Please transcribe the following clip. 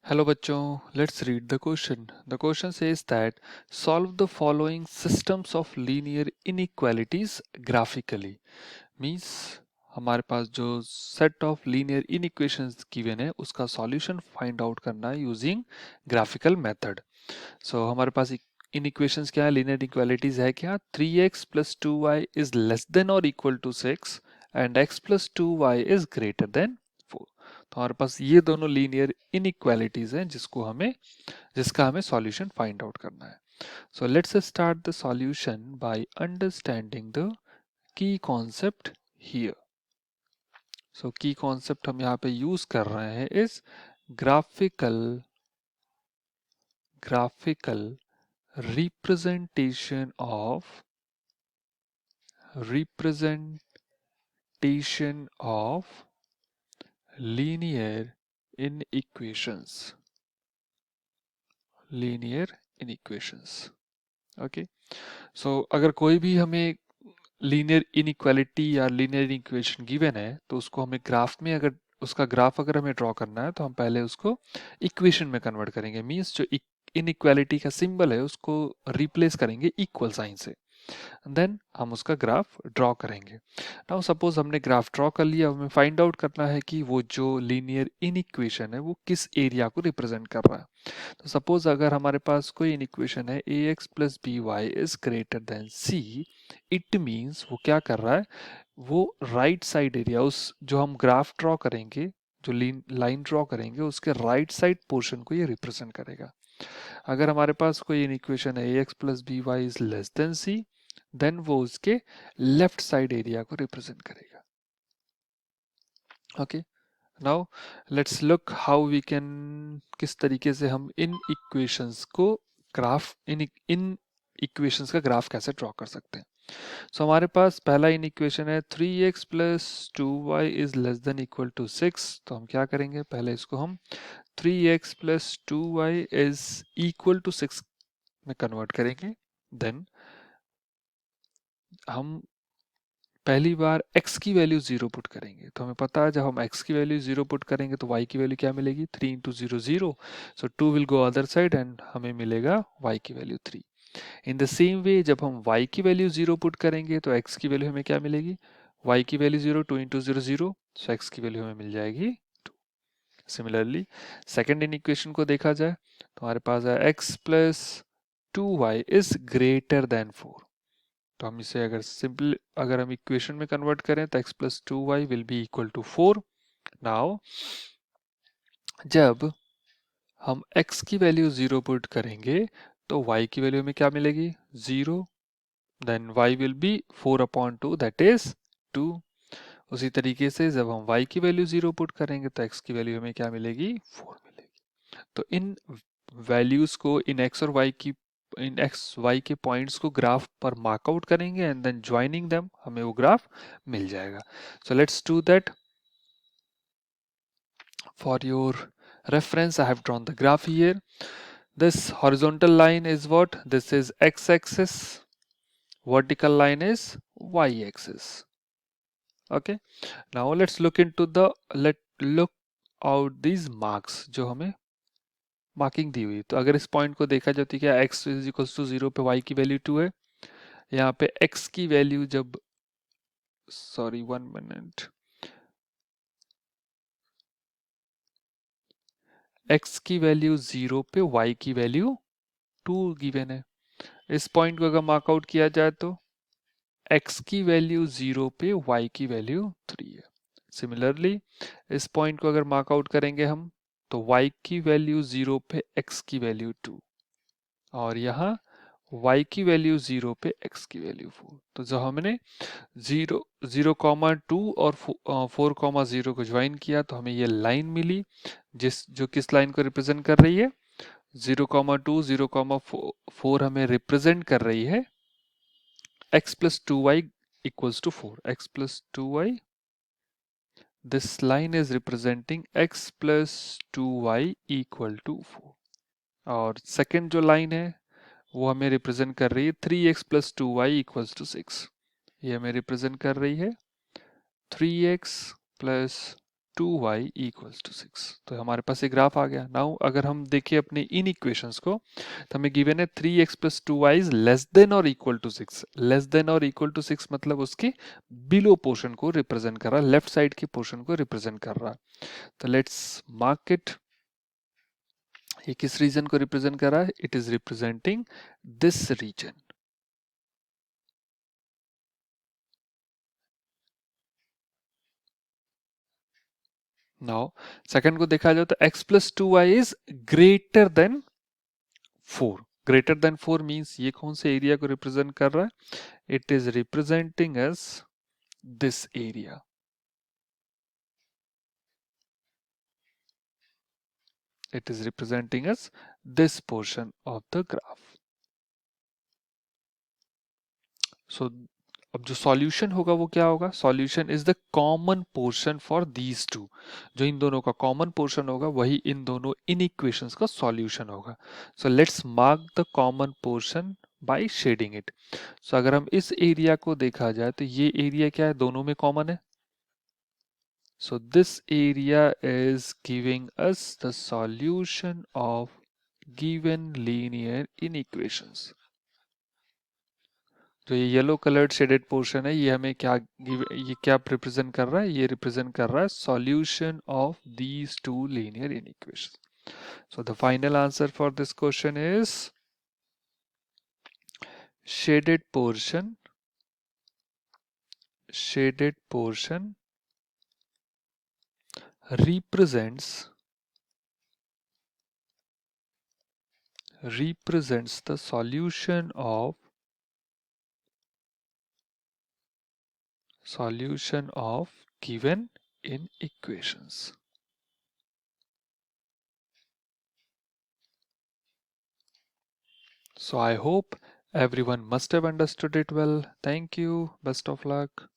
Hello बच्चों, let's read the question. The question says that solve the following systems of linear inequalities graphically. Means हमारे पास जो set of linear inequations given है उसका solution find out करना है using graphical method. So हमारे पास inequations क्या है? Linear inequalities है क्या? 3x plus 2y is less than or equal to 6 and x plus 2y is greater than 4. तो हमारे पास ये दोनों लीनियर इनइक्वालिटीज हैं जिसका हमें सॉल्यूशन फाइंड आउट करना है. So let's start the solution by understanding the key concept here. So key concept हम यहाँ पे यूज कर रहे हैं इस graphical representation of linear inequations. Okay. So अगर कोई भी हमें लीनियर इनइक्वालिटी या लीनियर इक्वेशन गिवन है तो उसको हमें ग्राफ में अगर उसका ग्राफ अगर हमें ड्रॉ करना है तो हम पहले उसको इक्वेशन में कन्वर्ट करेंगे. मींस जो इनइक्वालिटी का सिंबल है उसको रिप्लेस करेंगे इक्वल साइन से. देन हम उसका ग्राफ ड्रॉ करेंगे. नाउ सपोज हमने ग्राफ ड्रॉ कर लिया. हमें फाइंड आउट करना है कि वो जो लीनियर इनइक्वेशन है वो किस एरिया को रिप्रेजेंट कर रहा है. तो सपोज अगर हमारे पास कोई इनइक्वेशन है ax plus b y is greater than c. It means वो क्या कर रहा है, वो राइट साइड एरिया उस जो हम ग्राफ ड्रॉ करेंगे, जो लाइन ड्रॉ करेंगे उसके राइट साइड पोर्शन को ये रिप्रेजेंट करेगा. अगर हमारे पास कोई इनइक्वेशन है ax plus b y is less than c, then वो उसके लेफ्ट साइड एरिया को रिप्रेजेंट करेगा. Okay. Now let's look how we can, किस तरीके से हम इन इक्वेशंस को ग्राफ इन इक्वेशंस का ग्राफ कैसे ड्रॉ कर सकते हैं. सो हमारे पास पहला इन इक्वेशन है 3x plus 2y is less than equal to 6. तो हम क्या करेंगे, पहले इसको हम 3x plus 2y is equal to 6 में कन्वर्ट करेंगे. देन हम पहली बार x की वैल्यू 0 पुट करेंगे. तो हमें पता है जब हम x की वैल्यू 0 पुट करेंगे तो y की वैल्यू क्या मिलेगी, 3 into 0 0. So 2 will go other side and हमें मिलेगा y की value 3. In the same way जब हम y की वैल्यू 0 पुट करेंगे तो x की वैल्यू हमें क्या मिलेगी, y की वैल्यू 0, 2 इंटू 0 0. सो x की वैल्यू हमें मिल जाएगी 2. सिमिलरली सेकेंड इन इक्वेशन को देखा जाए तो हमारे पास है x plus 2y is greater than 4. तो हम इसे अगर हम इक्वेशन में कन्वर्ट करें तो x plus 2y will be equal to 4. Now जब हम x की वैल्यू 0 पुट करेंगे तो y की वैल्यू हमें क्या मिलेगी, 0. Then y will be 4 upon 2 that is 2. उसी तरीके से जब हम y की वैल्यू 0 पुट करेंगे तो x की वैल्यू हमें क्या मिलेगी, 4 मिलेगी. तो इन वैल्यूज को इन x y के पॉइंट्स को ग्राफ पर मार्कआउट करेंगे एंड देन ज्वाइनिंग देम हमें वो ग्राफ मिल जाएगा. So let's do that. For your reference I have drawn the graph here. This horizontal line is what, this is x-axis, vertical line is y-axis. Okay, now let's look out these marks जो हमें marking दी हुई. तो अगर इस point को देखा जाए तो क्या x इज इक्वल टू 0 पे y की वैल्यू 2 है. यहाँ पे x की वैल्यू जब, सॉरी 1 मिनट, x की वैल्यू 0 पे y की वैल्यू 2 गिवन है. इस पॉइंट को अगर मार्कआउट किया जाए तो x की वैल्यू 0 पे y की वैल्यू 3 है. सिमिलरली इस पॉइंट को अगर मार्कआउट करेंगे हम तो y की वैल्यू 0 पे x की वैल्यू 2 और यहाँ y की वैल्यू 0 पे x की वैल्यू 4. तो जो हमने 0,2 और 4,0 को ज्वाइन किया तो हमें ये लाइन मिली जो किस लाइन को रिप्रेजेंट कर रही है, 0,2 0,4 हमें रिप्रेजेंट कर रही है x plus 2y equals to 4. x plus 2y, this line is representing x plus 2y equal to 4. और सेकेंड जो लाइन है वो हमें रिप्रेजेंट कर रही है 3x plus 2y equals to 6. ये हमें रिप्रेजेंट कर रही है 3x plus 2y equals to 6। तो हमारे पास एक ग्राफ आ गया। नाउ अगर हम देखें अपने इन इक्वेशंस को, तो हमें गिवन है 3x plus 2y is less then और इक्वल टू 6। लेस देन और इक्वल टू 6 मतलब उसके बिलो पोर्शन को रिप्रेजेंट कर रहा है, लेफ्ट साइड के पोर्शन को रिप्रेजेंट कर रहा है। तो लेट्स मार्क इट। ये किस रीजन को रिप्रेजेंट कर रहा है? It is representing this region. Now second को देखा जाए तो x plus 2y is greater than 4। Greater than 4 means ये कौन से एरिया को रिप्रेजेंट कर रहा है? It is representing as this area. It is representing as this portion of the graph. So अब जो सॉल्यूशन होगा वो क्या होगा? Solution is the common portion for these two. जो इन दोनों का कॉमन पोर्शन होगा वही इन दोनों इन इक्वेशंस का सॉल्यूशन होगा। So let's mark the common portion by shading it. So अगर हम इस एरिया को देखा जाए तो ये एरिया क्या है? दोनों में कॉमन है। So this area is giving us the solution of given linear inequations। तो ये येलो कलर्ड शेडेड पोर्शन है, ये हमें क्या ये क्या रिप्रेजेंट कर रहा है? ये रिप्रेजेंट कर रहा है solution of these two linear equation. So the final answer for this question is shaded portion represents the solution of given in equations। So I hope everyone must have understood it well. Thank you. Best of luck.